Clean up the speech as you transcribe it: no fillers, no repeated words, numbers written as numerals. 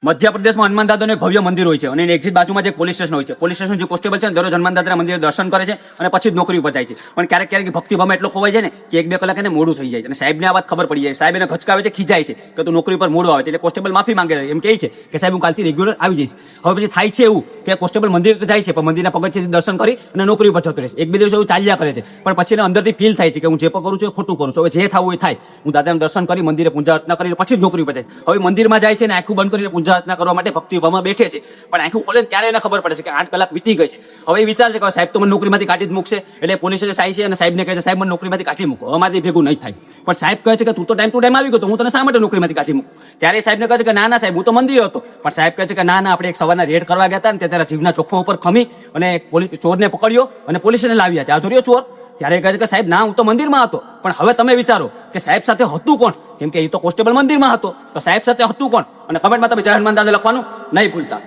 મધ્યપ્રદેશમાં હનુમાન દાદાનું એક ભવ્ય મંદિર હોય છે અને એક્ઝિટ બાજુમાં જે પોલીસ સ્ટેશન હોય છે. પોલીસ સ્ટેશન જે કોન્સ્ટેબલ છે દરરોજ હનુમાન દાદાના મંદિરે દર્શન કરે છે અને પછી જ નોકરી ઉપર જાય છે. પણ ક્યારેક ક્યારેક ભક્તિભાવમાં એટલો ખોવાઈ જાય ને કે 1-2 કલાક એને મોડું થઈ જાય છે અને સાહેબને આ વાત ખબર પડી જાય. સાહેબ એને ખચકાવે છે, ખીજાય છે કે તું નોકરી પર મોડું આવે છે. એટલે કોન્સ્ટેબલ માફી માંગે છે, એમ કહે છે કે સાહેબ હું કાલથી રેગ્યુલર આવી જઈશ. હવે પછી થાય છે એવું કે કોન્સ્ટેબલ મંદિર તો જાય છે પણ મંદિરના પગથિયેથી દર્શન કરી અને નોકરી પર જતો રહે છે. 1-2 દિવસ એવું ચાલ્યા કરે છે પણ પછી એને અંદરથી ફીલ થાય છે કે હું જે પણ કરું છું એ ખોટું કરું છું. હવે જે થવું એ થાય, હું દાદાનું દર્શન કરી મંદિરે પૂજા અર્ચના કરીને પછી જ નોકરી પર જાય. હવે મંદિરમાં જાય છે ને આંખું બંધ કરીને પૂજા અર્ચના કરવા માટે ભક્તિભાવમાં બેઠે છે પણ આંખું ખોલે ત્યારે એને ખબર પડે છે કે 8 કલાક વીતી ગઈ છે. હવે એ વિચાર છે કે સાહેબ તો મને નોકરીમાંથી કાઢી જ મૂકશે. એટલે પોલીસ જાય છે અને સાહેબને કહે છે સાહેબ મને નોકરીમાંથી કાઢી મૂકો, અમારી ભેગું નહીં થાય. પણ સાહેબ કહે છે કે તું તો ટાઈમ ટુ ટાઈમ આવી ગયો તો હું તને શા માટે નોકરીમાંથી કાઢી મૂકું. ત્યારે સાહેબને કહે છે કે ના ના સાહેબ હું તો મંદિર હતો. પણ સાહેબ કહે છે કે ના ના આપણે એક સવારના રેડ કરવા ગયા હતા ને ત્યારે જીવના ચોખ્ખા ઉપર ખમી અને પોલીસ ચોરને પકડ્યો અને પોલીસને લાવ્યા છે. આ જોયો ચોર. ત્યારે કહે છે કે સાહેબ ના હું તો મંદિરમાં હતો. પણ હવે તમે વિચારો કે સાહેબ સાથે હતું કોણ, કેમ કે એ તો કોન્સ્ટેબલ મંદિરમાં હતો તો સાહેબ સાથે હતું કોણ. અને કમેન્ટમાં તમે જય હનુમાન દાદા લખવાનું નહીં ભૂલતા.